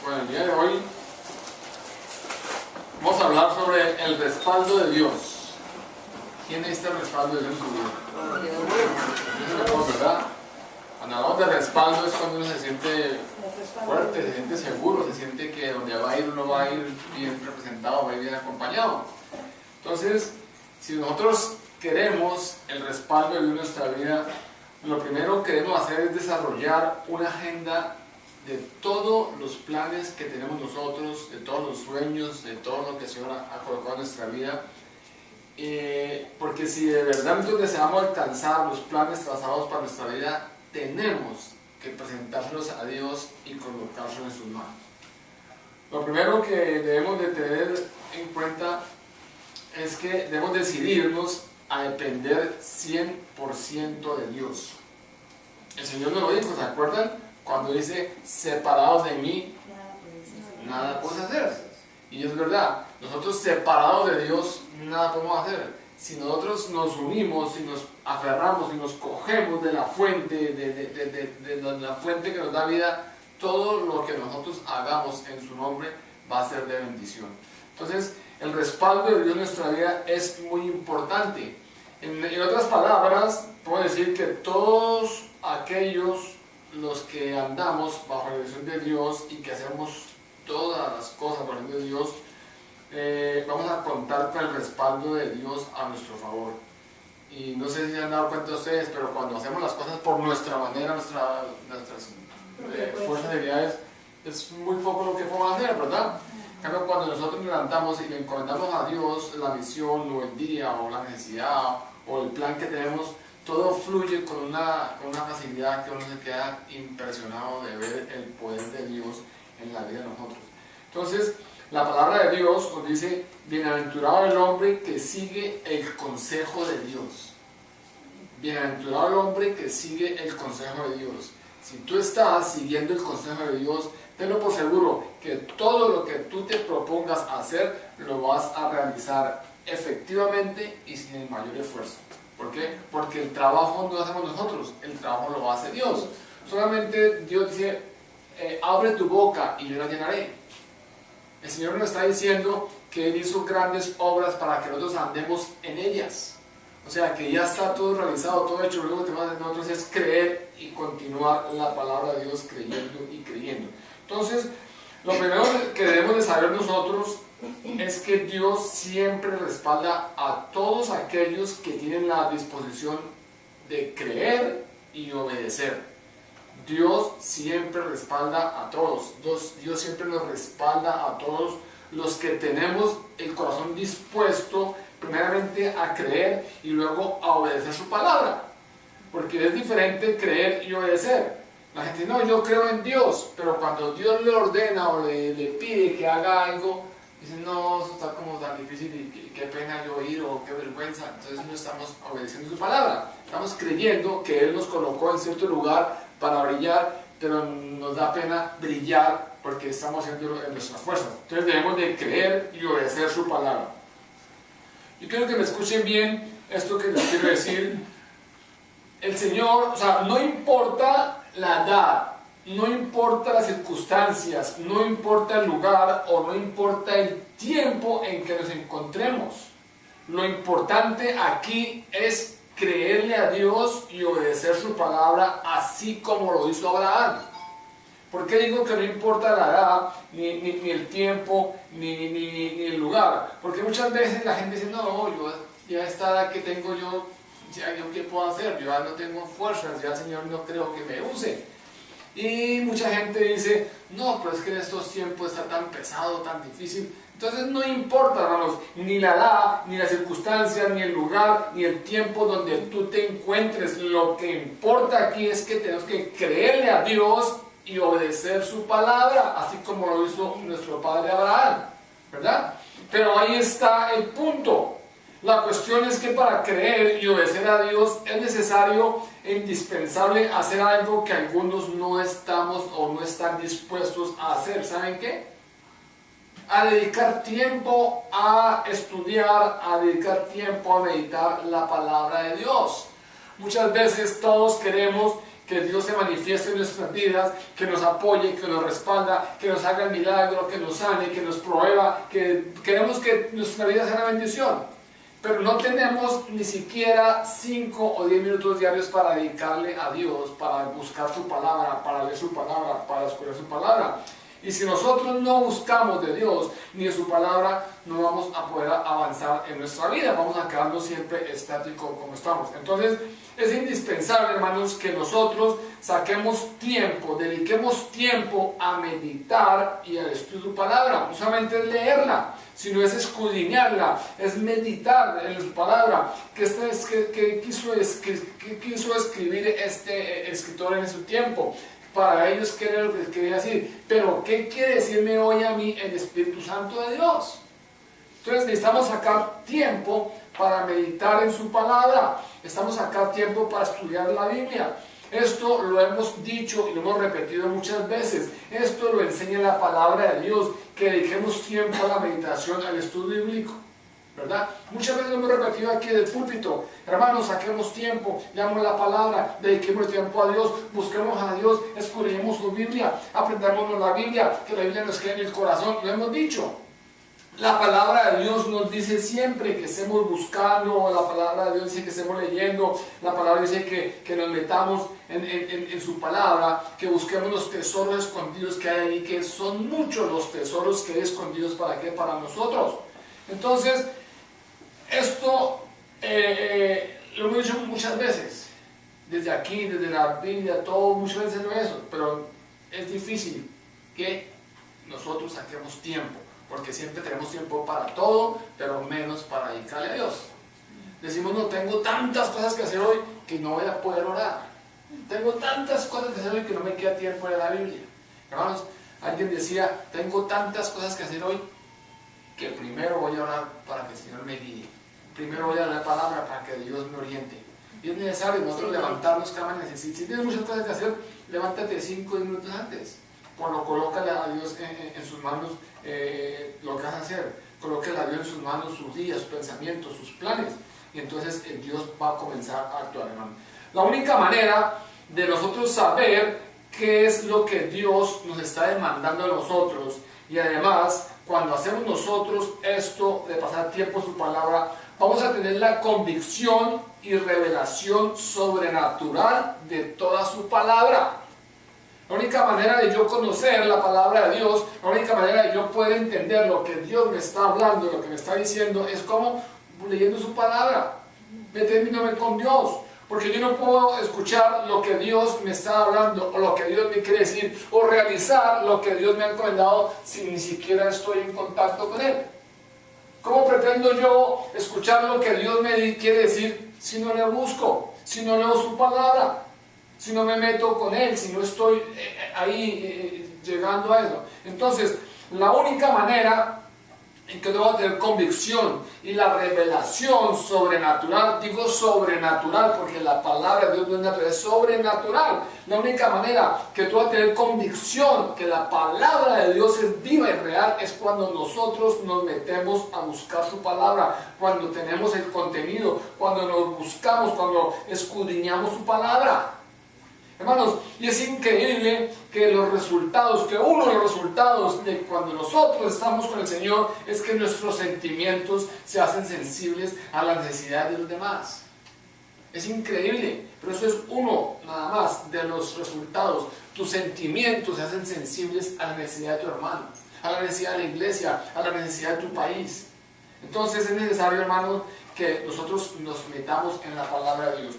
Bueno, el día de hoy vamos a hablar sobre el respaldo de Dios. ¿Quién necesita el respaldo de Dios en su vida? Dios, ¿verdad? Cuando hablamos de respaldo es cuando uno se siente fuerte, se siente seguro, se siente que donde va a ir uno va a ir bien representado, va a ir bien acompañado. Entonces, si nosotros queremos el respaldo de Dios en nuestra vida, lo primero que debemos hacer es desarrollar una agenda de todos los planes que tenemos nosotros, de todos los sueños, de todo lo que el Señor ha colocado en nuestra vida. Porque si de verdad nosotros deseamos alcanzar los planes trazados para nuestra vida, tenemos que presentárselos a Dios y colocárselos en sus manos. Lo primero que debemos de tener en cuenta es que debemos decidirnos a depender 100% de Dios. El Señor nos lo dijo, ¿se acuerdan? Cuando dice, separados de mí, nada puedes hacer. Y es verdad, nosotros separados de Dios, nada podemos hacer. Si nosotros nos unimos, si nos aferramos, si nos cogemos de la fuente, de la fuente que nos da vida, todo lo que nosotros hagamos en su nombre va a ser de bendición. Entonces, el respaldo de Dios en nuestra vida es muy importante. En otras palabras, puedo decir que todos aquellos los que andamos bajo la dirección de Dios y que hacemos todas las cosas bajo la dirección de Dios, vamos a contar con el respaldo de Dios a nuestro favor. Y no sé si se han dado cuenta ustedes, pero cuando hacemos las cosas por nuestra manera, nuestras fuerzas y habilidades, es muy poco lo que podemos hacer, ¿verdad? En cambio, cuando nosotros nos levantamos y le encomendamos a Dios la misión o el día o la necesidad o el plan que tenemos, todo fluye con una facilidad que uno se queda impresionado de ver el poder de Dios en la vida de nosotros. Entonces, la palabra de Dios nos dice, bienaventurado el hombre que sigue el consejo de Dios. Bienaventurado el hombre que sigue el consejo de Dios. Si tú estás siguiendo el consejo de Dios, tenlo por seguro que todo lo que tú te propongas hacer, lo vas a realizar efectivamente y sin el mayor esfuerzo. ¿Por qué? Porque el trabajo no lo hacemos nosotros, el trabajo lo hace Dios. Solamente Dios dice, abre tu boca y yo la llenaré. El Señor nos está diciendo que Él hizo grandes obras para que nosotros andemos en ellas. O sea, que ya está todo realizado, todo hecho. Lo que tenemos que hacer nosotros es creer y continuar la palabra de Dios creyendo y creyendo. Entonces, lo primero que debemos de saber nosotros es que Dios siempre respalda a todos aquellos que tienen la disposición de creer y obedecer. Dios siempre respalda a todos. Dios siempre nos respalda a todos los que tenemos el corazón dispuesto primeramente a creer y luego a obedecer su palabra. Porque es diferente creer y obedecer. La gente, no, yo creo en Dios, pero cuando Dios le ordena o le pide que haga algo, dicen, no, eso está como tan difícil y qué pena yo ir o qué vergüenza. Entonces no estamos obedeciendo su palabra. Estamos creyendo que Él nos colocó en cierto lugar para brillar, pero nos da pena brillar porque estamos haciéndolo en nuestras fuerzas. Entonces debemos de creer y obedecer su palabra. Yo quiero que me escuchen bien esto que les quiero decir. El Señor, o sea, no importa la edad, no importa las circunstancias, no importa el lugar o no importa el tiempo en que nos encontremos. Lo importante aquí es creerle a Dios y obedecer su palabra así como lo hizo Abraham. ¿Por qué digo que no importa la edad, ni el tiempo, ni el lugar? Porque muchas veces la gente dice, no, yo ya esta edad que tengo yo qué puedo hacer, yo ya no tengo fuerzas, ya el Señor no creo que me use. Y mucha gente dice, no, pero es que en estos tiempos está tan pesado, tan difícil. Entonces no importa, hermanos, ni la edad, ni las circunstancias, ni el lugar, ni el tiempo donde tú te encuentres. Lo que importa aquí es que tenemos que creerle a Dios y obedecer su palabra, así como lo hizo nuestro padre Abraham, ¿verdad? Pero ahí está el punto. La cuestión es que para creer y obedecer a Dios es necesario e indispensable hacer algo que algunos no estamos o no están dispuestos a hacer. ¿Saben qué? A dedicar tiempo a estudiar, a dedicar tiempo a meditar la palabra de Dios. Muchas veces todos queremos que Dios se manifieste en nuestras vidas, que nos apoye, que nos respalda, que nos haga el milagro, que nos sane, que nos prueba, que queremos que nuestra vida sea una bendición. Pero no tenemos ni siquiera 5 o 10 minutos diarios para dedicarle a Dios, para buscar su palabra, para leer su palabra, para escuchar su palabra. Y si nosotros no buscamos de Dios ni de su palabra, no vamos a poder avanzar en nuestra vida. Vamos a quedarnos siempre estáticos como estamos. Entonces, es indispensable, hermanos, que nosotros saquemos tiempo, dediquemos tiempo a meditar y al estudio de su palabra. No solamente es leerla, sino es escudriñarla, es meditar en su palabra. ¿Qué quiso escribir este escritor en su tiempo? Para ellos, ¿qué era lo que quería decir? Pero, ¿qué quiere decirme hoy a mí el Espíritu Santo de Dios? Entonces, necesitamos sacar tiempo para meditar en su palabra. Necesitamos sacar tiempo para estudiar la Biblia. Esto lo hemos dicho y lo hemos repetido muchas veces. Esto lo enseña la palabra de Dios, que dediquemos tiempo a la meditación, al estudio bíblico, ¿verdad? Muchas veces lo hemos repetido aquí del púlpito. Hermanos, saquemos tiempo, leamos la palabra, dediquemos tiempo a Dios, busquemos a Dios, escudriñemos su Biblia, aprendamos la Biblia, que la Biblia nos quede en el corazón. Lo hemos dicho. La palabra de Dios nos dice siempre que estemos buscando, la palabra de Dios dice que estemos leyendo, la palabra dice que nos metamos en su palabra, que busquemos los tesoros escondidos que hay ahí, que son muchos los tesoros que hay escondidos. ¿Para qué? Para nosotros. Entonces, esto lo hemos dicho muchas veces, desde aquí, desde la Biblia, todo, muchas veces lo es eso, pero es difícil que nosotros saquemos tiempo, porque siempre tenemos tiempo para todo, pero menos para dedicarle a Dios. Decimos, no, tengo tantas cosas que hacer hoy que no voy a poder orar. Tengo tantas cosas que hacer hoy que no me queda tiempo de la Biblia. Hermanos, alguien decía, tengo tantas cosas que hacer hoy que primero voy a orar para que el Señor me guíe. Primero voy a dar la palabra para que Dios me oriente. Y es necesario nosotros levantarnos cada mañana. Si tienes muchas cosas que hacer, levántate 5 minutos antes. Colócale a Dios en sus manos lo que vas a hacer. Colócale a Dios en sus manos sus días, sus pensamientos, sus planes. Y entonces Dios va a comenzar a actuar, hermano. La única manera de nosotros saber qué es lo que Dios nos está demandando de nosotros, y además, cuando hacemos nosotros esto de pasar tiempo en su palabra, vamos a tener la convicción y revelación sobrenatural de toda su palabra. La única manera de yo conocer la palabra de Dios, la única manera de yo poder entender lo que Dios me está hablando, lo que me está diciendo, es como leyendo su palabra, metiéndome con Dios. Porque yo no puedo escuchar lo que Dios me está hablando, o lo que Dios me quiere decir, o realizar lo que Dios me ha encomendado si ni siquiera estoy en contacto con Él. ¿Cómo pretendo yo escuchar lo que Dios me quiere decir si no le busco, si no leo su palabra, si no me meto con Él, si no estoy ahí llegando a eso? Entonces, la única manera en que debo tener convicción y la revelación sobrenatural, digo sobrenatural porque la palabra de Dios no es natural, es sobrenatural. La única manera que tú vas a tener convicción que la palabra de Dios es viva y real es cuando nosotros nos metemos a buscar su palabra, cuando tenemos el contenido, cuando nos buscamos, cuando escudriñamos su palabra. Hermanos, y es increíble que uno de los resultados de cuando nosotros estamos con el Señor es que nuestros sentimientos se hacen sensibles a las necesidades de los demás. Es increíble, pero eso es uno nada más de los resultados. Tus sentimientos se hacen sensibles a la necesidad de tu hermano, a la necesidad de la iglesia, a la necesidad de tu país. Entonces es necesario, hermanos, que nosotros nos metamos en la palabra de Dios.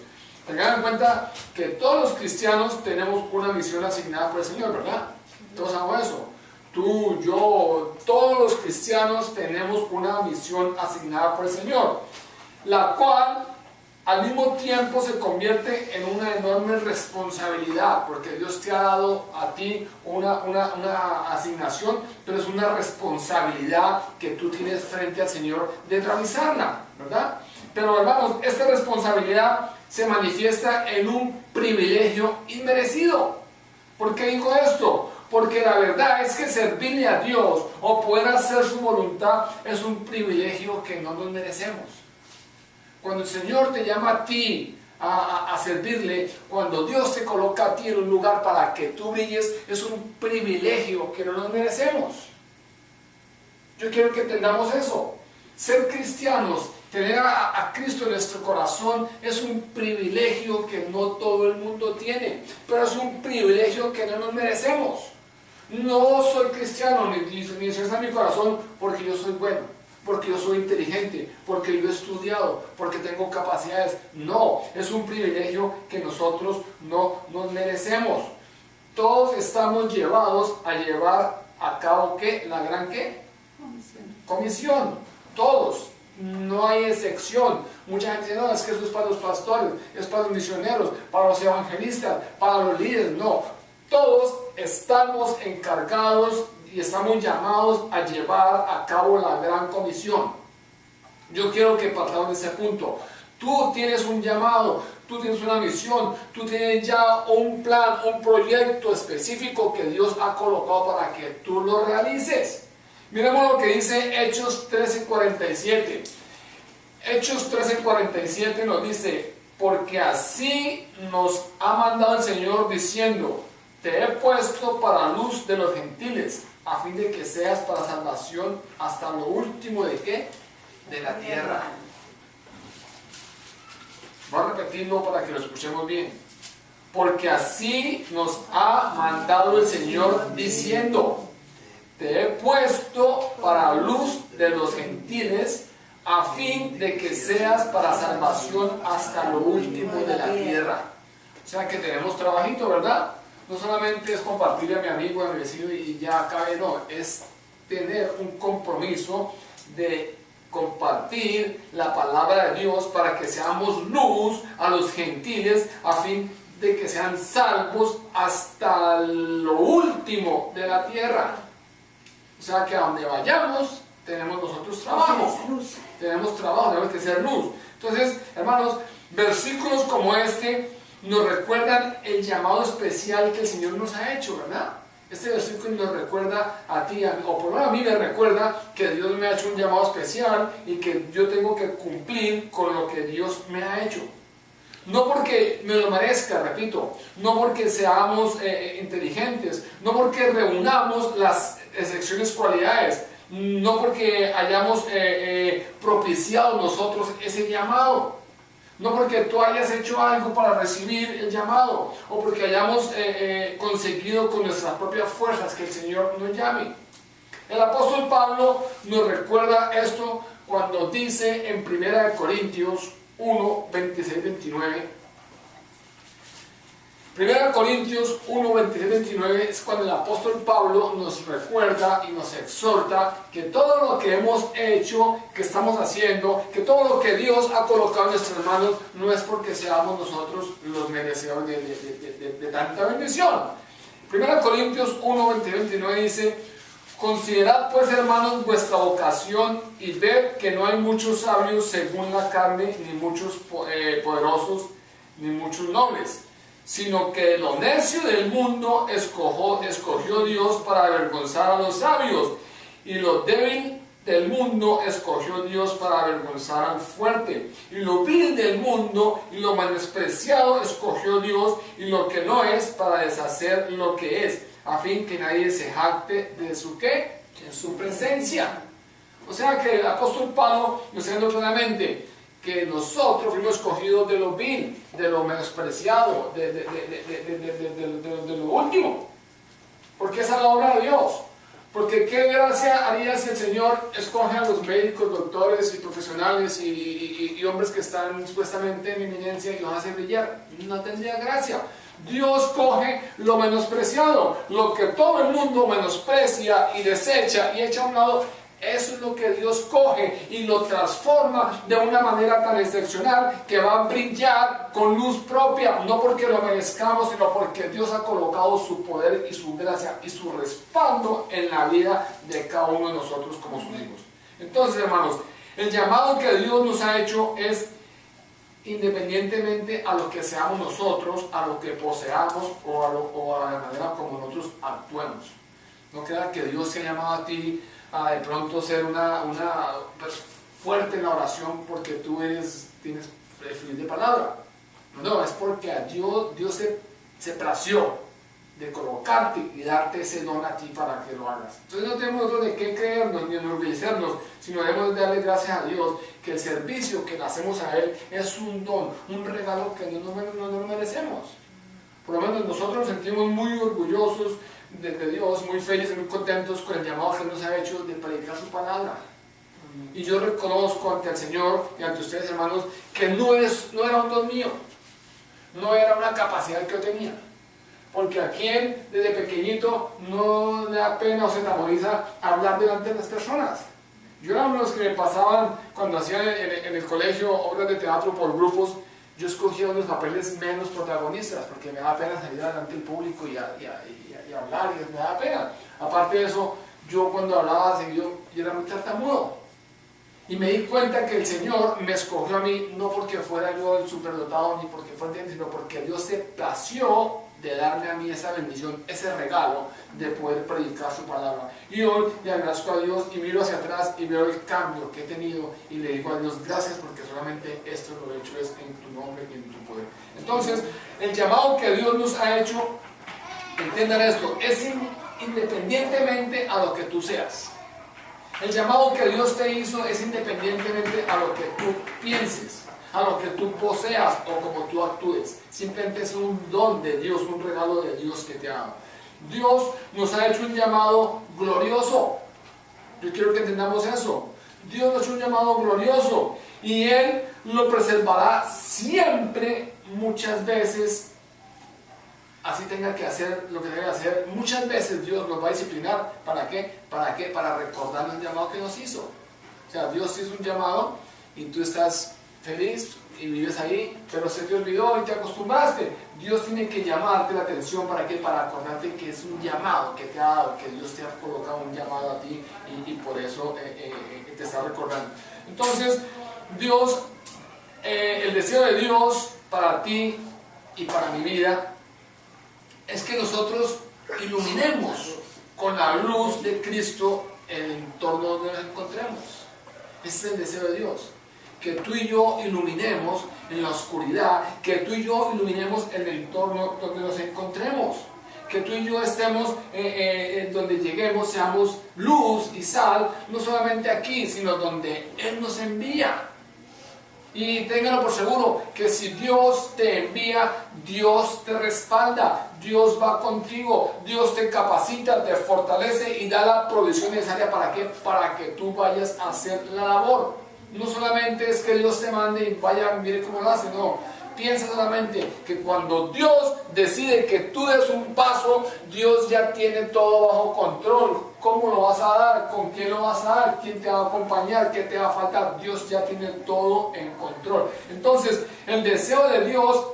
Tengan en cuenta que todos los cristianos tenemos una misión asignada por el Señor, ¿verdad? Todos sabemos eso. Tú, yo, todos los cristianos tenemos una misión asignada por el Señor, la cual al mismo tiempo se convierte en una enorme responsabilidad, porque Dios te ha dado a ti una asignación, pero es una responsabilidad que tú tienes frente al Señor de realizarla, ¿verdad? Pero hermanos, esta responsabilidad se manifiesta en un privilegio inmerecido. ¿Por qué digo esto? Porque la verdad es que servirle a Dios o poder hacer su voluntad es un privilegio que no nos merecemos. Cuando el Señor te llama a ti a servirle, cuando Dios te coloca a ti en un lugar para que tú brilles, es un privilegio que no nos merecemos. Yo quiero que entendamos eso. Ser cristianos, tener a Cristo en nuestro corazón, es un privilegio que no todo el mundo tiene, pero es un privilegio que no nos merecemos. No soy cristiano, ni Dios está en mi corazón porque yo soy bueno, porque yo soy inteligente, porque yo he estudiado, porque tengo capacidades. No, es un privilegio que nosotros no nos merecemos. Todos estamos llevados a llevar a cabo, ¿qué? La gran, ¿qué? Comisión. Todos. No hay excepción. Mucha gente dice, no, es que eso es para los pastores, es para los misioneros, para los evangelistas, para los líderes. No, todos estamos encargados y estamos llamados a llevar a cabo la gran comisión. Yo quiero que partamos de ese punto. Tú tienes un llamado, tú tienes una misión, tú tienes ya un plan, un proyecto específico que Dios ha colocado para que tú lo realices. Miremos lo que dice Hechos 13:47. Hechos 13:47 nos dice, porque así nos ha mandado el Señor diciendo, te he puesto para luz de los gentiles, a fin de que seas para salvación hasta lo último de ¿qué? De la tierra. Voy a repetirlo para que lo escuchemos bien. Porque así nos ha mandado el Señor diciendo, te he puesto para luz de los gentiles, a fin de que seas para salvación hasta lo último de la tierra. O sea que tenemos trabajito, ¿verdad? No solamente es compartirle a mi amigo, a mi vecino y ya acabe, no, es tener un compromiso de compartir la palabra de Dios para que seamos luz a los gentiles, a fin de que sean salvos hasta lo último de la tierra. O sea que a donde vayamos, tenemos nosotros trabajo. Tenemos trabajo, tenemos que ser luz. Entonces, hermanos, versículos como este nos recuerdan el llamado especial que el Señor nos ha hecho, ¿verdad? Este versículo nos recuerda a ti, o por lo menos a mí me recuerda que Dios me ha hecho un llamado especial y que yo tengo que cumplir con lo que Dios me ha hecho. No porque me lo merezca, repito, no porque seamos inteligentes, no porque reunamos las excepciones cualidades, no porque hayamos propiciado nosotros ese llamado, no porque tú hayas hecho algo para recibir el llamado, o porque hayamos conseguido con nuestras propias fuerzas que el Señor nos llame. El apóstol Pablo nos recuerda esto cuando dice en 1 Corintios 1, 26, 29. 1 Corintios 1, 26, 29 es cuando el apóstol Pablo nos recuerda y nos exhorta que todo lo que hemos hecho, que estamos haciendo, que todo lo que Dios ha colocado en nuestras manos, no es porque seamos nosotros los merecedores de tanta bendición. 1 Corintios 1, 26, 29 dice, considerad pues, hermanos, vuestra vocación y ved que no hay muchos sabios según la carne, ni muchos poderosos, ni muchos nobles, sino que lo necio del mundo escogió Dios para avergonzar a los sabios, y lo débil del mundo escogió Dios para avergonzar al fuerte, y lo vil del mundo y lo menospreciado escogió Dios, y lo que no es para deshacer lo que es, a fin que nadie se jacte de su ¿qué? En su presencia. O sea que el apóstol Pablo nos está diciendo claramente que nosotros fuimos escogidos de lo vil, de lo menospreciado, de lo último. Porque esa es la obra de Dios. Porque qué gracia haría si el Señor escoge a los médicos, doctores y profesionales y hombres que están supuestamente en eminencia y los hace brillar. No tendría gracia. Dios coge lo menospreciado, lo que todo el mundo menosprecia y desecha y echa a un lado. Eso es lo que Dios coge y lo transforma de una manera tan excepcional que va a brillar con luz propia, no porque lo merezcamos, sino porque Dios ha colocado su poder y su gracia y su respaldo en la vida de cada uno de nosotros como sus hijos. Entonces, hermanos, el llamado que Dios nos ha hecho es independientemente a lo que seamos nosotros, a lo que poseamos o a la manera como nosotros actuemos. No crea que Dios se ha llamado a ti a de pronto ser una fuerte en la oración porque tú tienes fluir de palabra. No, es porque a Dios se plació de colocarte y darte ese don a ti para que lo hagas. Entonces no tenemos nosotros de qué creernos ni enorgullecernos, sino debemos darle gracias a Dios que el servicio que le hacemos a Él es un don, un regalo que no lo merecemos. Por lo menos nosotros nos sentimos muy orgullosos de Dios, muy felices, muy contentos con el llamado que nos ha hecho de predicar su palabra. Y yo reconozco ante el Señor y ante ustedes, hermanos, que no era un don mío, no era una capacidad que yo tenía. Porque a quien desde pequeñito no le da pena o se enamoriza hablar delante de las personas. Yo era uno de los que me pasaban cuando hacía en el colegio obras de teatro por grupos. Yo escogía los papeles menos protagonistas porque me daba pena salir delante del público y hablar, y me daba pena. Aparte de eso, yo cuando hablaba seguido, yo era muy tartamudo. Y me di cuenta que el Señor me escogió a mí no porque fuera yo el superdotado ni porque fuera bien, sino porque Dios se plació de darme a mí esa bendición, ese regalo de poder predicar su palabra. Y hoy le agradezco a Dios y miro hacia atrás y veo el cambio que he tenido y le digo a Dios gracias porque solamente esto lo he hecho es en tu nombre y en tu poder. Entonces, el llamado que Dios nos ha hecho, entiendan esto, es independientemente a lo que tú seas. El llamado que Dios te hizo es independientemente a lo que tú pienses, a lo que tú poseas o como tú actúes. Simplemente es un don de Dios, un regalo de Dios que te ha dado. Dios nos ha hecho un llamado glorioso. Yo quiero que entendamos eso. Dios nos ha hecho un llamado glorioso y Él lo preservará siempre, muchas veces. Así tenga que hacer lo que debe hacer. Muchas veces Dios nos va a disciplinar. ¿Para qué? ¿Para qué? Para recordar el llamado que nos hizo. O sea, Dios hizo un llamado y tú estás feliz y vives ahí, pero se te olvidó y te acostumbraste. Dios tiene que llamarte la atención. ¿Para qué? Para acordarte que es un llamado que te ha dado, que Dios te ha colocado un llamado a ti y por eso te está recordando. Entonces, Dios, el deseo de Dios para ti y para mi vida es que nosotros iluminemos con la luz de Cristo el entorno donde nos encontremos. Ese es el deseo de Dios. Que tú y yo iluminemos en la oscuridad, que tú y yo iluminemos el entorno donde nos encontremos. Que tú y yo estemos donde lleguemos, seamos luz y sal, no solamente aquí, sino donde Él nos envía. Y ténganlo por seguro que si Dios te envía, Dios te respalda, Dios va contigo, Dios te capacita, te fortalece y da la provisión necesaria para que tú vayas a hacer la labor. No solamente es que Dios te mande y vaya, mire cómo lo hace, no. Piensa solamente que cuando Dios decide que tú des un paso, Dios ya tiene todo bajo control. ¿Cómo lo vas a dar? ¿Con quién lo vas a dar? ¿Quién te va a acompañar? ¿Qué te va a faltar? Dios ya tiene todo en control. Entonces, el deseo de Dios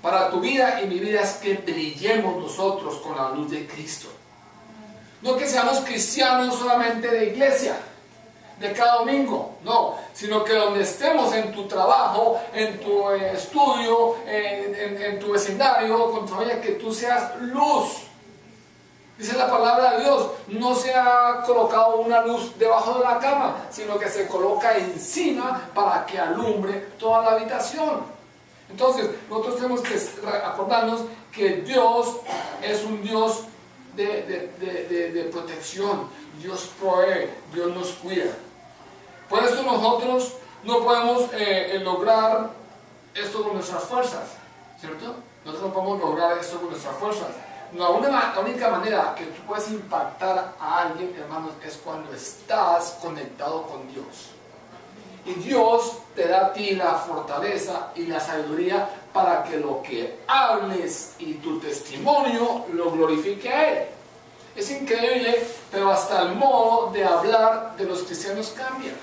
para tu vida y mi vida es que brillemos nosotros con la luz de Cristo. No que seamos cristianos solamente de iglesia, de cada domingo, no, sino que donde estemos, en tu trabajo, en tu estudio, en tu vecindario, con tu familia, que tú seas luz. Dice la palabra de Dios, no se ha colocado una luz debajo de la cama, sino que se coloca encima para que alumbre toda la habitación. Entonces, nosotros tenemos que acordarnos que Dios es un Dios de protección. Dios provee, Dios nos cuida. Por eso nosotros no podemos lograr esto con nuestras fuerzas, ¿cierto? Nosotros no podemos lograr esto con nuestras fuerzas. La única manera que tú puedes impactar a alguien, hermanos, es cuando estás conectado con Dios. Y Dios te da a ti la fortaleza y la sabiduría para que lo que hables y tu testimonio lo glorifique a Él. Es increíble, pero hasta el modo de hablar de los cristianos cambia.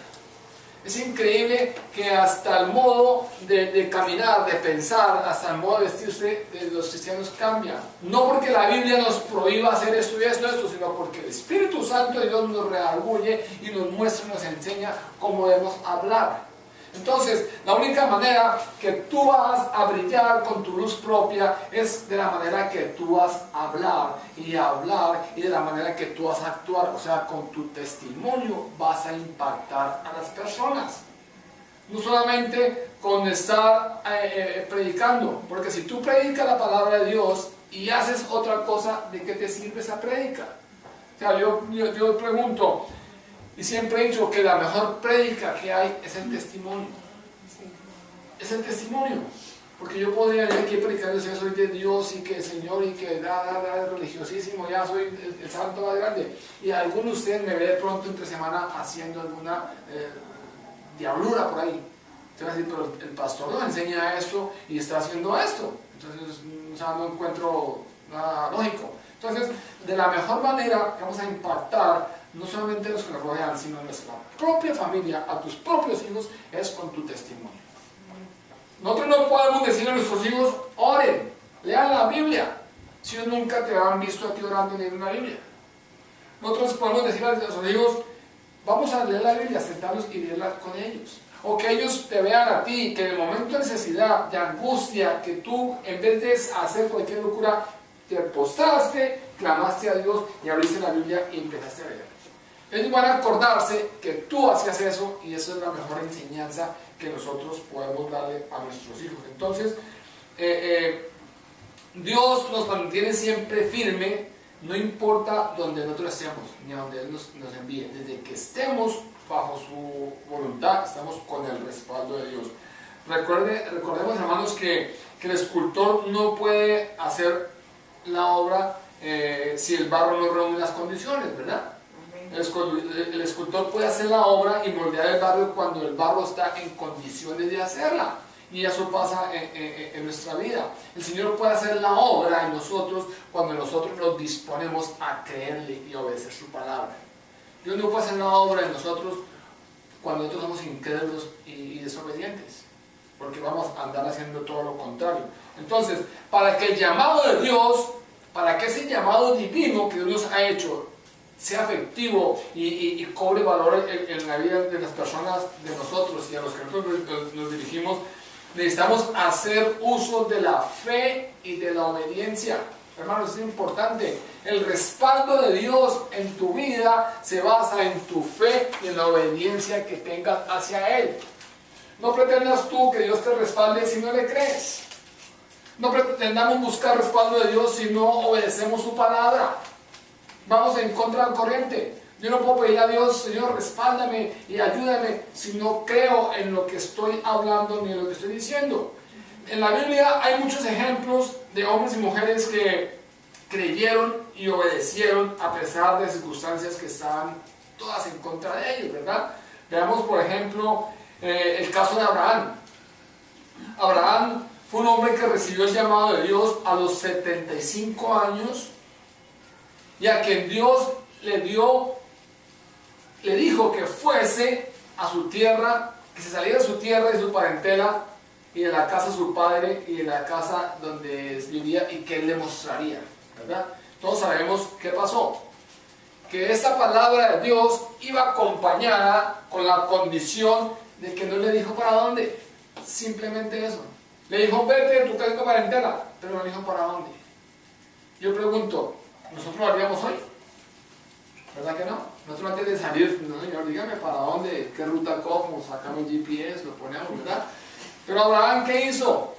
Es increíble que hasta el modo de caminar, de pensar, hasta el modo de vestirse de los cristianos cambia. No porque la Biblia nos prohíba hacer esto y esto, sino porque el Espíritu Santo de Dios nos redarguye y nos muestra y nos enseña cómo debemos hablar. Entonces, la única manera que tú vas a brillar con tu luz propia es de la manera que tú vas a hablar y de la manera que tú vas a actuar. O sea, con tu testimonio vas a impactar a las personas. No solamente con estar predicando, porque si tú predicas la palabra de Dios y haces otra cosa, ¿de qué te sirve esa prédica? O sea, yo pregunto, y siempre he dicho que la mejor prédica que hay es el testimonio. Es el testimonio. Porque yo podría venir aquí predicando que soy de Dios y que el Señor y que religiosísimo, ya soy el santo más grande. Y alguno de ustedes me ve de pronto entre semana haciendo alguna diablura por ahí. Entonces, pero el pastor nos enseña esto y está haciendo esto. Entonces, o sea, no encuentro nada lógico. Entonces, de la mejor manera que vamos a impactar no solamente a los que nos rodean, sino a nuestra propia familia, a tus propios hijos, es con tu testimonio. Nosotros no podemos decir a nuestros hijos, oren, lean la Biblia, si ellos nunca te han visto a ti orando y leyendo la Biblia. Nosotros podemos decir a nuestros hijos, vamos a leer la Biblia, sentarnos y leerla con ellos. O que ellos te vean a ti, que en el momento de necesidad, de angustia, que tú en vez de hacer cualquier locura, te postraste, clamaste a Dios y abriste la Biblia y empezaste a leer. Ellos van a acordarse que tú hacías eso y eso es la mejor enseñanza que nosotros podemos darle a nuestros hijos. Entonces, Dios nos mantiene siempre firme, no importa donde nosotros estemos, ni a donde Él nos envíe. Desde que estemos bajo su voluntad, estamos con el respaldo de Dios. Recordemos, hermanos, que el escultor no puede hacer la obra si el barro no reúne las condiciones, ¿verdad? El escultor puede hacer la obra y moldear el barro cuando el barro está en condiciones de hacerla. Y eso pasa en nuestra vida. El Señor puede hacer la obra en nosotros cuando nosotros nos disponemos a creerle y obedecer su palabra. Dios no puede hacer la obra en nosotros cuando nosotros somos incrédulos y desobedientes, porque vamos a andar haciendo todo lo contrario. Entonces, para que el llamado de Dios, para que ese llamado divino que Dios nos ha hecho sea efectivo y cobre valor en la vida de las personas, de nosotros y a los que nosotros nos dirigimos, necesitamos hacer uso de la fe y de la obediencia. Hermanos, es importante. El respaldo de Dios en tu vida se basa en tu fe y en la obediencia que tengas hacia Él. No pretendas tú que Dios te respalde si no le crees. No pretendamos buscar respaldo de Dios si no obedecemos su palabra. Vamos en contra del corriente. Yo no puedo pedirle a Dios, Señor, respáldame y ayúdame si no creo en lo que estoy hablando ni en lo que estoy diciendo. En la Biblia hay muchos ejemplos de hombres y mujeres que creyeron y obedecieron a pesar de circunstancias que estaban todas en contra de ellos, ¿verdad? Veamos, por ejemplo, el caso de Abraham. Abraham fue un hombre que recibió el llamado de Dios a los 75 años y a quien Dios le dijo que fuese a su tierra, que se saliera de su tierra y su parentela y de la casa de su padre y de la casa donde vivía y que él le mostraría, ¿verdad? Todos sabemos qué pasó, que esa palabra de Dios iba acompañada con la condición de que no le dijo para dónde, simplemente eso. Le dijo, vete de tu casa y tu parentela, pero no le dijo para dónde. Yo pregunto, ¿nosotros lo haríamos hoy? ¿Verdad que no? Nosotros antes de salir, no señor, dígame para dónde, qué ruta cojo, sacamos el GPS, lo ponemos, ¿verdad? Pero Abraham, ¿qué hizo?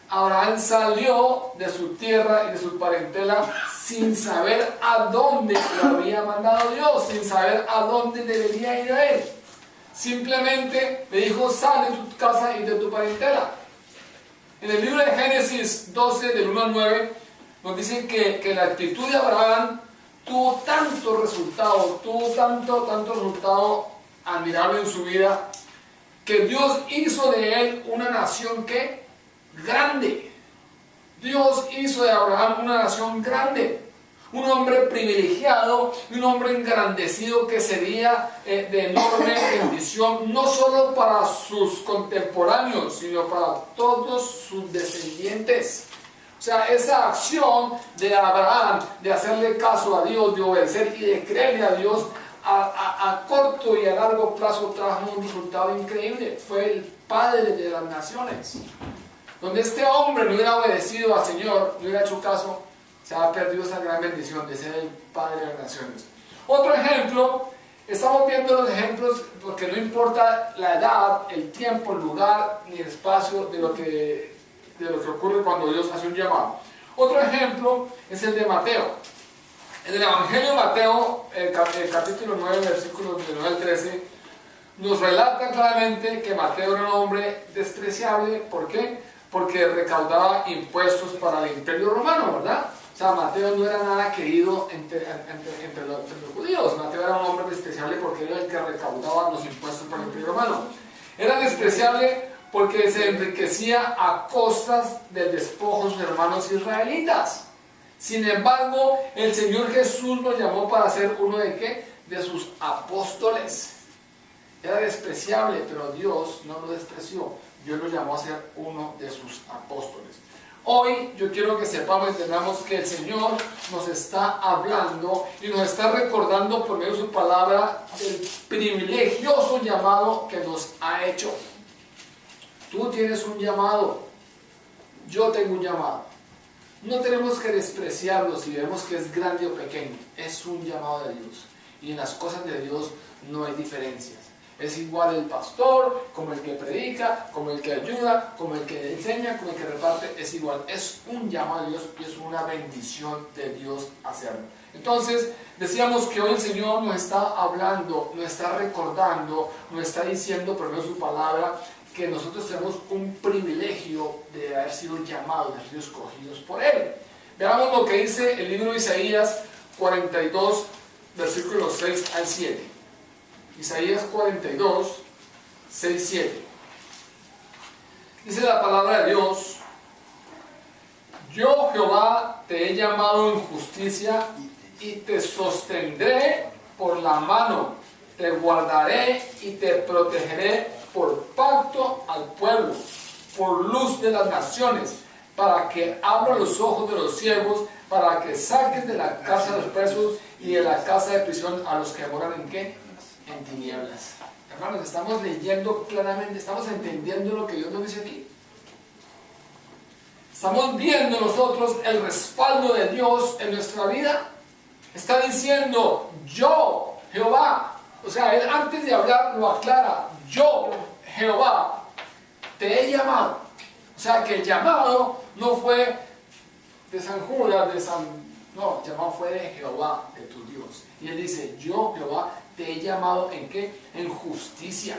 Abraham salió de su tierra y de su parentela sin saber a dónde lo había mandado Dios, sin saber a dónde debería ir a él. Simplemente le dijo, sal de tu casa y de tu parentela. En el libro de Génesis 12, del 1 al 9, nos dicen que la actitud de Abraham tuvo tanto resultado admirable en su vida, que Dios hizo de él una nación que grande. Dios hizo de Abraham una nación grande, un hombre privilegiado y un hombre engrandecido que sería de enorme bendición, no solo para sus contemporáneos, sino para todos sus descendientes. O sea, esa acción de Abraham, de hacerle caso a Dios, de obedecer y de creerle a Dios, a corto y a largo plazo trajo un resultado increíble. Fue el padre de las naciones. Donde este hombre no hubiera obedecido al Señor, no hubiera hecho caso, se ha perdido esa gran bendición de ser el padre de las naciones. Otro ejemplo Estamos viendo los ejemplos porque no importa la edad, el tiempo, el lugar ni el espacio de lo que ocurre cuando Dios hace un llamado. Otro ejemplo es el de Mateo. En el Evangelio de Mateo, el capítulo 9, versículos del 9 al 13, nos relata claramente que Mateo era un hombre despreciable. ¿Por qué? Porque recaudaba impuestos para el imperio romano, ¿verdad? O sea, Mateo no era nada querido entre los judíos. Mateo era un hombre despreciable porque era el que recaudaba los impuestos para el imperio romano. Era despreciable porque se enriquecía a costas del despojo de sus hermanos israelitas. Sin embargo, el Señor Jesús lo llamó para ser uno de ¿qué? De sus apóstoles. Era despreciable, pero Dios no lo despreció. Dios lo llamó a ser uno de sus apóstoles. Hoy yo quiero que sepamos y entendamos que el Señor nos está hablando y nos está recordando por medio de su palabra el privilegioso llamado que nos ha hecho. Tú tienes un llamado, yo tengo un llamado. No tenemos que despreciarlo si vemos que es grande o pequeño. Es un llamado de Dios. Y en las cosas de Dios no hay diferencias. Es igual el pastor, como el que predica, como el que ayuda, como el que enseña, como el que reparte. Es igual. Es un llamado de Dios y es una bendición de Dios hacerlo. Entonces, decíamos que hoy el Señor nos está hablando, nos está recordando, nos está diciendo por medio de su palabra que nosotros tenemos un privilegio de haber sido llamados, de haber sido escogidos por Él. Veamos lo que dice el libro de Isaías 42, versículos 6 al 7. Isaías 42, 6, 7. Dice la palabra de Dios: yo, Jehová, te he llamado en justicia y te sostendré por la mano, te guardaré y te protegeré por pacto al pueblo, por luz de las naciones, para que abra los ojos de los ciegos, para que saques de la casa de los presos y de la casa de prisión a los que moran en ¿qué? En tinieblas. Hermanos, estamos leyendo claramente, estamos entendiendo lo que Dios nos dice aquí. Estamos viendo nosotros el respaldo de Dios en nuestra vida. Está diciendo, yo, Jehová. O sea, Él antes de hablar lo aclara. Yo, Jehová, te he llamado. O sea, que el llamado no fue de San Judas, no, el llamado fue de Jehová, de tu Dios. Y Él dice, yo, Jehová, te he llamado ¿en qué? En justicia.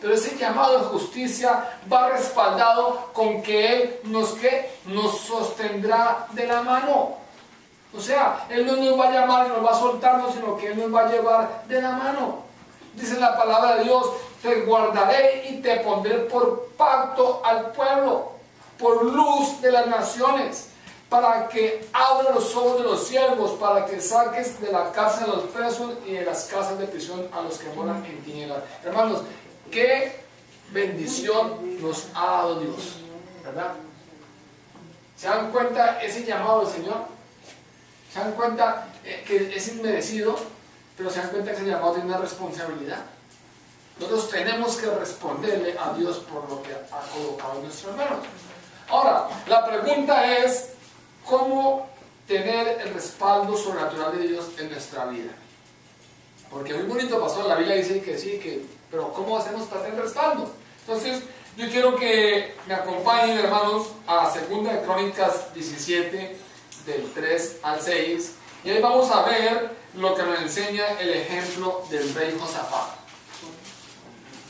Pero ese llamado de justicia va respaldado con que Él nos sostendrá de la mano. O sea, Él no nos va a llamar y nos va a soltarnos, sino que Él nos va a llevar de la mano. Dice la palabra de Dios, te guardaré y te pondré por pacto al pueblo, por luz de las naciones, para que abra los ojos de los siervos, para que saques de la cárcel a los presos y de las casas de prisión a los que moran en tinieblas. Hermanos, qué bendición nos ha dado Dios, ¿verdad? ¿Se dan cuenta ese llamado del Señor? ¿Se dan cuenta que es inmerecido? Pero se dan cuenta que ese llamado tiene una responsabilidad. Nosotros tenemos que responderle a Dios por lo que ha colocado en nuestras manos. Ahora, la pregunta es, ¿cómo tener el respaldo sobrenatural de Dios en nuestra vida? Porque muy bonito, pastor, la Biblia dice que sí, pero ¿cómo hacemos para tener respaldo? Entonces, yo quiero que me acompañen, hermanos, a 2 de Crónicas 17, del 3 al 6, y ahí vamos a ver lo que nos enseña el ejemplo del rey Josafat.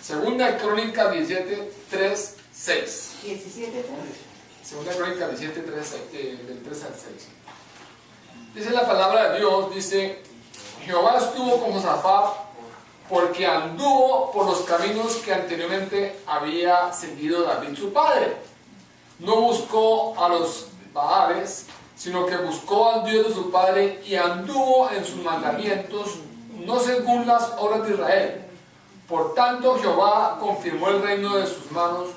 2 de Crónicas 17, 3, 6. 17, 2 de Crónicas 17, 3, del 3 al 6. Dice la palabra de Dios, dice, Jehová estuvo con Josafat porque anduvo por los caminos que anteriormente había seguido David su padre. No buscó a los Baales, sino que buscó al Dios de su padre y anduvo en sus mandamientos, no según las obras de Israel. Por tanto, Jehová confirmó el reino de sus manos.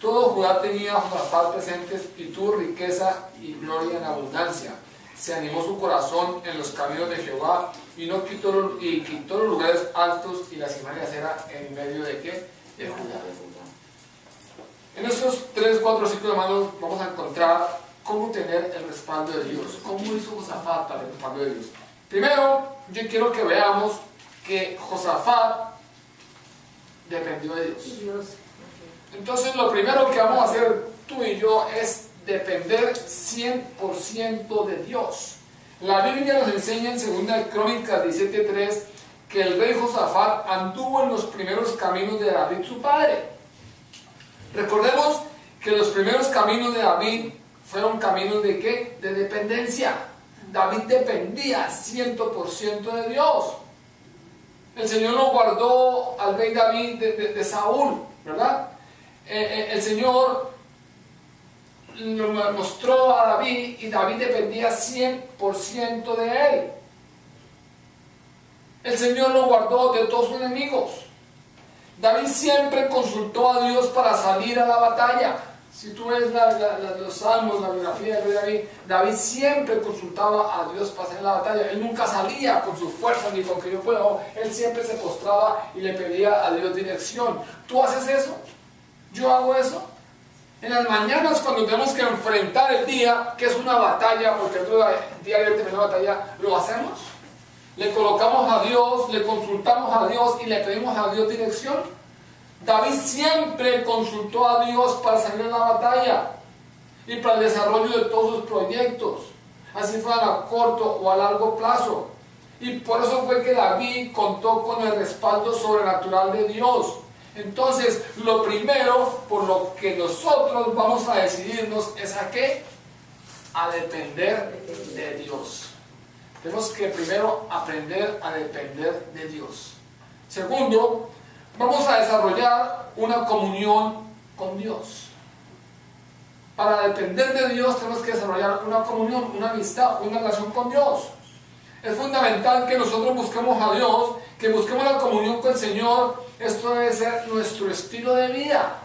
Todo Judá tenía a Josafat presentes y tuvo riqueza y gloria en abundancia. Se animó su corazón en los caminos de Jehová y quitó los lugares altos y las cimas de acera en medio de ¿qué? De Judá. En estos 3, 4 ciclos, hermanos, vamos a encontrar cómo tener el respaldo de Dios. ¿Cómo hizo Josafat para el respaldo de Dios? Primero, yo quiero que veamos que Josafat dependió de Dios. Entonces lo primero que vamos a hacer tú y yo es depender 100% de Dios. La Biblia nos enseña en 2 Crónicas 17:3 que el rey Josafat anduvo en los primeros caminos de David su padre. Recordemos que los primeros caminos de David fueron caminos de ¿qué? De dependencia. David dependía 100% de Dios. El Señor lo guardó al rey David de Saúl, ¿verdad? El Señor lo mostró a David y David dependía 100% de él. El Señor lo guardó de todos sus enemigos. David siempre consultó a Dios para salir a la batalla. Si tú ves los salmos, la biografía del rey David, David siempre consultaba a Dios para salir a la batalla. Él nunca salía con su fuerza ni con que yo pueda. Él siempre se postraba y le pedía a Dios dirección. ¿Tú haces eso? ¿Yo hago eso? En las mañanas cuando tenemos que enfrentar el día, que es una batalla, porque el día de una batalla, ¿lo hacemos? Le colocamos a Dios, le consultamos a Dios y le pedimos a Dios dirección. David siempre consultó a Dios para salir a la batalla y para el desarrollo de todos sus proyectos, así fueran a corto o a largo plazo. Y por eso fue que David contó con el respaldo sobrenatural de Dios. Entonces, lo primero por lo que nosotros vamos a decidirnos es ¿a qué? A depender de Dios. Tenemos que primero aprender a depender de Dios. Segundo, vamos a desarrollar una comunión con Dios. Para depender de Dios tenemos que desarrollar una comunión, una amistad, una relación con Dios. Es fundamental que nosotros busquemos a Dios, que busquemos la comunión con el Señor. Esto debe ser nuestro estilo de vida.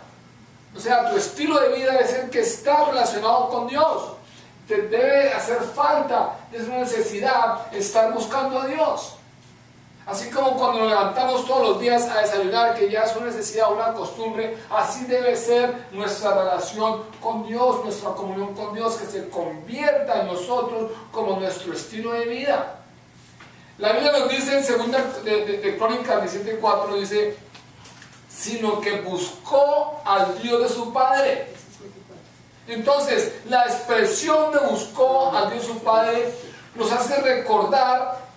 O sea, tu estilo de vida debe ser que está relacionado con Dios. Te debe hacer falta, es una necesidad estar buscando a Dios. Así como cuando nos levantamos todos los días a desayunar, que ya es una necesidad, una costumbre, así debe ser nuestra relación con Dios, nuestra comunión con Dios, que se convierta en nosotros como nuestro estilo de vida. La Biblia nos dice en 2 de Crónicas 17:4, dice, sino que buscó al Dios de su Padre. Entonces, la expresión de buscó al Dios de su Padre nos hace recordar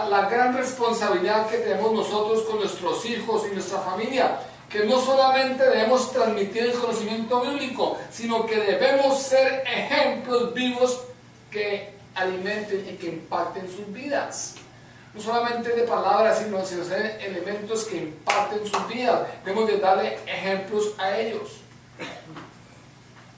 la gran responsabilidad que tenemos nosotros con nuestros hijos y nuestra familia, que no solamente debemos transmitir el conocimiento bíblico, sino que debemos ser ejemplos vivos que alimenten y que impacten sus vidas. No solamente de palabras, sino ser elementos que impacten sus vidas. Debemos de darle ejemplos a ellos.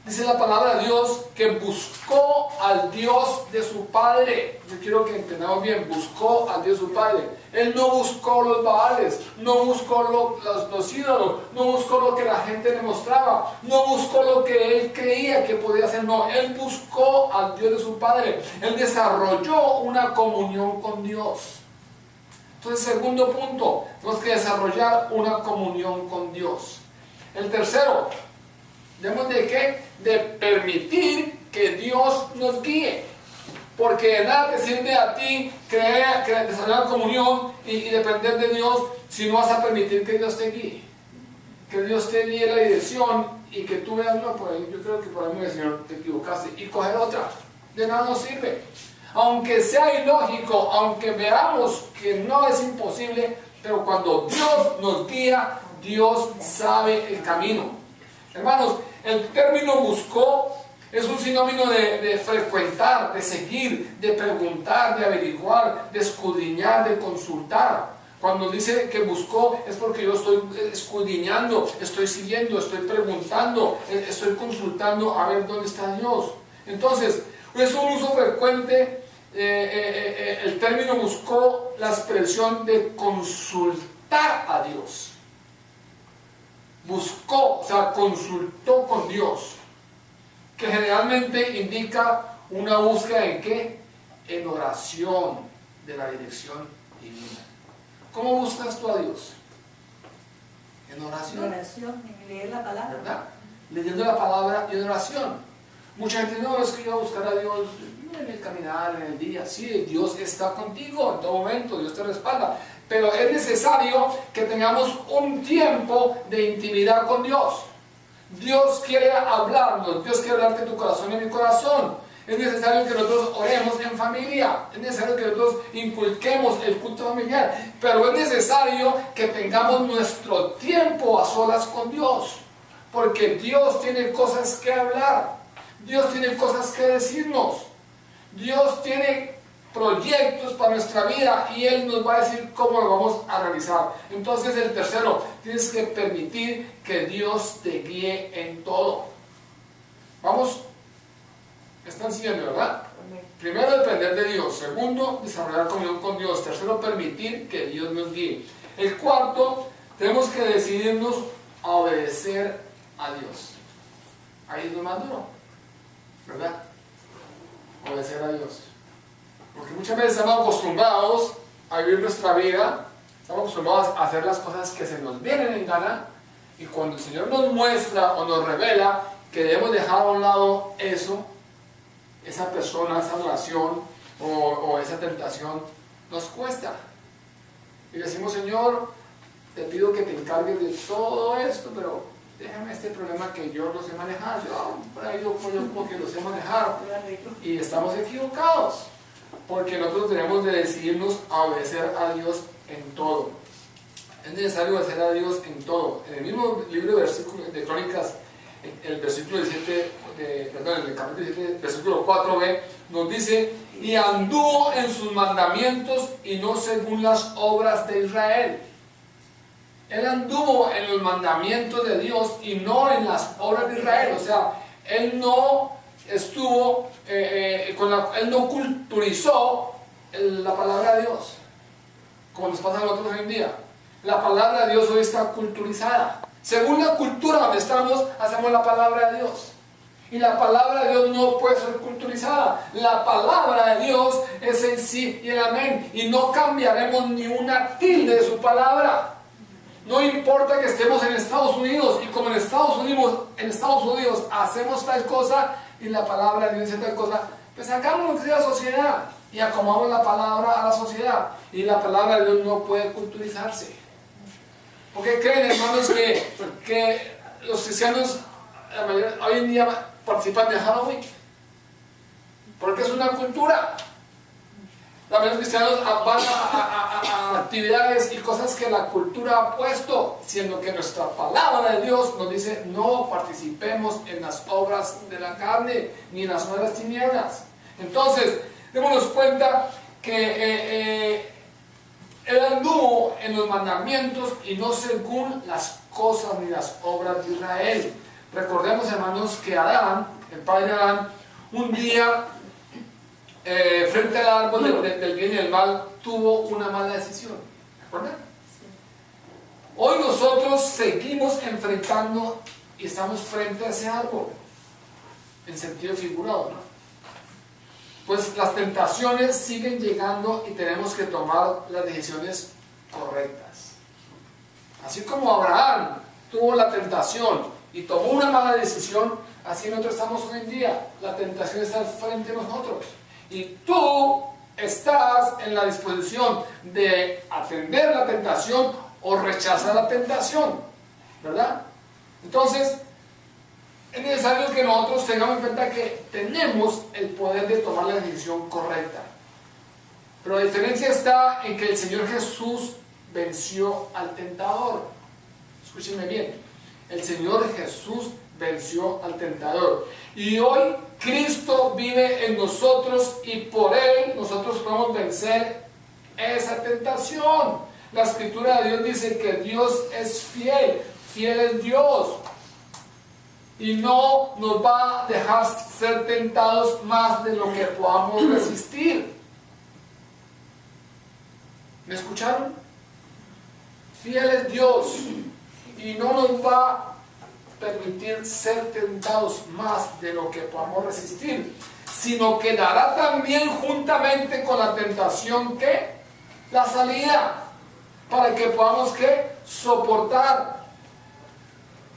Dice la palabra de Dios que buscó al Dios de su Padre. Yo quiero que entendamos bien, buscó al Dios de su Padre. Él no buscó los Baales, no buscó los ídolos, no buscó lo que la gente le mostraba, no buscó lo que él creía que podía hacer, no, él buscó al Dios de su Padre. Él desarrolló una comunión con Dios. Entonces, segundo punto, tenemos que desarrollar una comunión con Dios. El tercero, debemos de ¿qué? De permitir que Dios nos guíe. Porque de nada te sirve a ti desarrollar comunión y depender de Dios si no vas a permitir que Dios te guíe. Que Dios te guíe la dirección y que tú veas, no, por ahí, yo creo que por ahí, mi Señor, te equivocaste, y coger otra. De nada nos sirve. Aunque sea ilógico, aunque veamos que no es imposible, pero cuando Dios nos guía, Dios sabe el camino. Hermanos, el término buscó es un sinónimo de frecuentar, de seguir, de preguntar, de averiguar, de escudriñar, de consultar. Cuando dice que buscó es porque yo estoy escudriñando, estoy siguiendo, estoy preguntando, estoy consultando a ver dónde está Dios. Entonces, es un uso frecuente, el término buscó la expresión de consultar a Dios. Buscó, o sea, consultó con Dios, que generalmente indica una búsqueda en ¿qué? En oración de la dirección divina. ¿Cómo buscas tú a Dios? En oración. En oración, en leer la palabra. ¿Verdad? Leyendo la palabra y en oración. Mucha gente no, es que yo voy a buscar a Dios, en el caminar, en el día. Sí, Dios está contigo en todo momento, Dios te respalda. Pero es necesario que tengamos un tiempo de intimidad con Dios. Dios quiere hablarnos, Dios quiere hablarte en tu corazón y en mi corazón. Es necesario que nosotros oremos en familia, es necesario que nosotros inculquemos el culto familiar, pero es necesario que tengamos nuestro tiempo a solas con Dios, porque Dios tiene cosas que hablar, Dios tiene cosas que decirnos, Dios tiene proyectos para nuestra vida y Él nos va a decir cómo lo vamos a realizar. Entonces el tercero, tienes que permitir que Dios te guíe en todo. Vamos, están siguiendo, ¿verdad? Primero, depender de Dios. Segundo, desarrollar comunión con Dios. Tercero, permitir que Dios nos guíe. El cuarto, tenemos que decidirnos a obedecer a Dios. Ahí es lo más duro, ¿verdad? Obedecer a Dios. Porque muchas veces estamos acostumbrados a vivir nuestra vida, estamos acostumbrados a hacer las cosas que se nos vienen en gana, y cuando el Señor nos muestra o nos revela que debemos dejar a un lado eso, esa persona, esa relación o esa tentación, nos cuesta. Y decimos, Señor, te pido que te encargues de todo esto, pero déjame este problema que yo no sé manejar. Yo como que lo sé manejar. Y estamos equivocados, porque nosotros tenemos de decidirnos a obedecer a Dios en todo. Es necesario obedecer a Dios en todo. En el mismo libro de Crónicas, el versículo 17, en el capítulo 17, versículo 4b, nos dice: y anduvo en sus mandamientos y no según las obras de Israel. Él anduvo en los mandamientos de Dios y no en las obras de Israel. O sea, él no estuvo, él no culturizó la palabra de Dios, como nos pasa a nosotros hoy en día. La palabra de Dios hoy está culturizada. Según la cultura donde estamos, hacemos la palabra de Dios. Y la palabra de Dios no puede ser culturizada. La palabra de Dios es el sí y el amén. Y no cambiaremos ni una tilde de su palabra. No importa que estemos en Estados Unidos y como en Estados Unidos hacemos tal cosa y la palabra de Dios dice tal cosa, pues sacamos lo que sea la sociedad y acomodamos la palabra a la sociedad. Y la palabra de Dios no puede culturizarse. ¿Por qué creen, hermanos, que los cristianos la mayoría, hoy en día participan de Halloween? Porque es una cultura. La mayoría de los cristianos van a actividades y cosas que la cultura ha puesto, siendo que nuestra palabra de Dios nos dice: no participemos en las obras de la carne ni en las obras de las tinieblas. Entonces, démonos cuenta que él anduvo en los mandamientos y no según las cosas ni las obras de Israel. Recordemos, hermanos, que Adán, el padre Adán, un día frente al árbol del bien y del mal, tuvo una mala decisión. ¿Recuerdan? Sí. Hoy nosotros seguimos enfrentando y estamos frente a ese árbol, en sentido figurado, ¿no? Pues las tentaciones siguen llegando y tenemos que tomar las decisiones correctas. Así como Abraham tuvo la tentación y tomó una mala decisión, así nosotros estamos hoy en día. La tentación está al frente de nosotros. Y tú estás en la disposición de atender la tentación o rechazar la tentación, ¿verdad? Entonces, es necesario que nosotros tengamos en cuenta que tenemos el poder de tomar la decisión correcta. Pero la diferencia está en que el Señor Jesús venció al tentador. Escúchenme bien. El Señor Jesús venció al tentador. Y hoy Cristo vive en nosotros y por Él nosotros podemos vencer esa tentación. La Escritura de Dios dice que Dios es fiel. Fiel es Dios. Y no nos va a dejar ser tentados más de lo que podamos resistir. ¿Me escucharon? Fiel es Dios y no nos va a permitir ser tentados más de lo que podamos resistir, sino que dará también juntamente con la tentación ¿qué? La salida, para que podamos ¿qué? Soportar.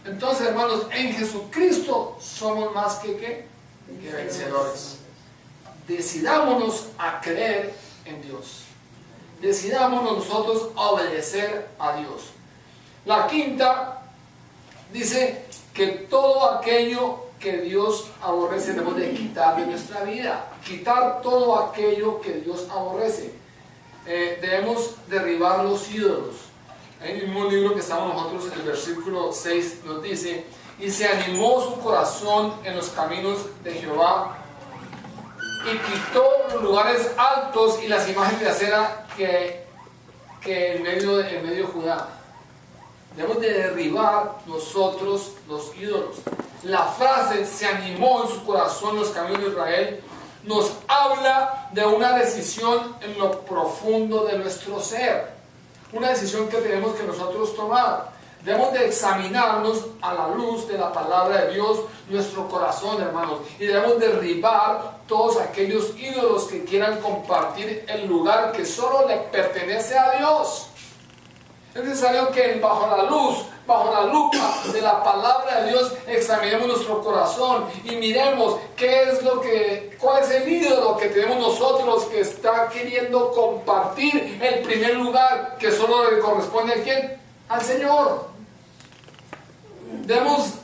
Entonces, hermanos, en Jesucristo somos más que vencedores. decidámonos a creer en Dios. Decidámonos nosotros a obedecer a Dios. La quinta dice que todo aquello que Dios aborrece debemos de quitar de nuestra vida. Quitar todo aquello que Dios aborrece. Debemos derribar los ídolos. En el mismo libro que estamos nosotros, el versículo 6 nos dice: y se animó su corazón en los caminos de Jehová, y quitó los lugares altos y las imágenes de acera que en medio de Judá. Debemos de derribar nosotros los ídolos. La frase "se animó en su corazón los caminos de Israel" nos habla de una decisión en lo profundo de nuestro ser. Una decisión que tenemos que nosotros tomar. Debemos de examinarnos a la luz de la palabra de Dios, nuestro corazón, hermanos, y debemos derribar todos aquellos ídolos que quieran compartir el lugar que solo le pertenece a Dios. Es necesario que bajo la lupa de la palabra de Dios, examinemos nuestro corazón y miremos cuál es el ídolo que tenemos nosotros que está queriendo compartir el primer lugar que solo le corresponde ¿a quién? Al Señor. Debemos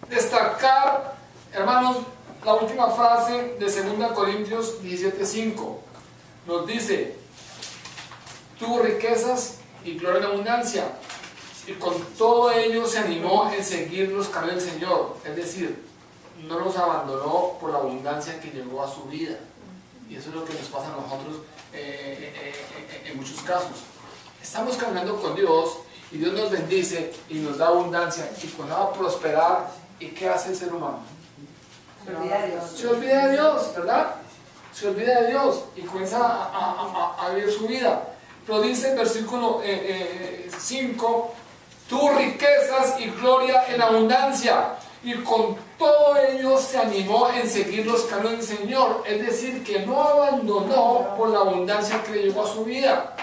destacar, hermanos, la última frase de 2 Corintios 17:5. Nos dice: tuvo riquezas y gloria en abundancia, y con todo ello se animó en seguir los caminos del Señor. Es decir, no los abandonó por la abundancia que llegó a su vida. Y eso es lo que nos pasa a nosotros en muchos casos. Estamos caminando con Dios y Dios nos bendice y nos da abundancia, y cuando va a prosperar, ¿y qué hace el ser humano? Se olvida de Dios. Se olvida de Dios, ¿verdad? Se olvida de Dios y comienza a vivir su vida. Pero dice el versículo 5: tuvo riquezas y gloria en abundancia, y con todo ello se animó en seguir los caminos del Señor. Es decir, que no abandonó por la abundancia que le llegó a su vida.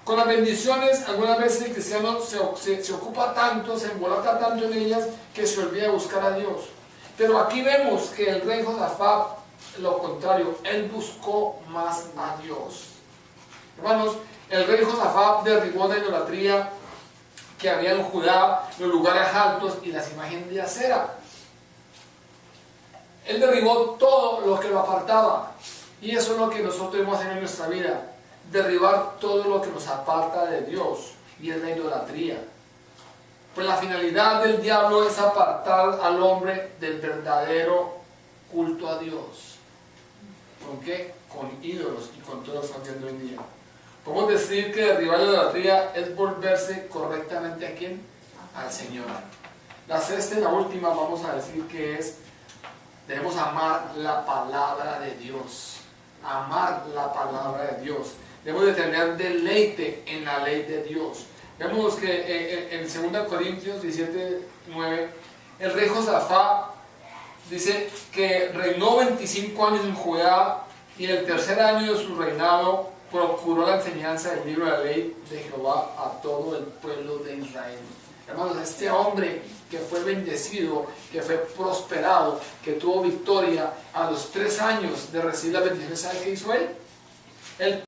Con las bendiciones, algunas veces el cristiano se ocupa tanto, se embolata tanto en ellas, que se olvida de buscar a Dios. Pero aquí vemos que el rey Josafat, lo contrario, él buscó más a Dios. Hermanos, el rey Josafat derribó la idolatría que había en Judá, los lugares altos y las imágenes de acera. Él derribó todo lo que lo apartaba. Y eso es lo que nosotros debemos hacer en nuestra vida: derribar todo lo que nos aparta de Dios, y es la idolatría. Pues la finalidad del diablo es apartar al hombre del verdadero culto a Dios. ¿Con qué? Con ídolos y con todo lo que estamos viendo hoy en día. Podemos decir que derribar la idolatría es volverse correctamente ¿a quién? Al Señor. La sexta y la última vamos a decir que es: debemos amar la palabra de Dios. Amar la palabra de Dios. Debemos de tener deleite en la ley de Dios. Vemos que en 2 Corintios 17:9, el rey Josafat dice que reinó 25 años en Judá, y en el tercer año de su reinado procuró la enseñanza del libro de la ley de Jehová a todo el pueblo de Israel. Hermanos, este hombre que fue bendecido, que fue prosperado, que tuvo victoria, a los 3 años de recibir la bendición, ¿sabe qué hizo él? Él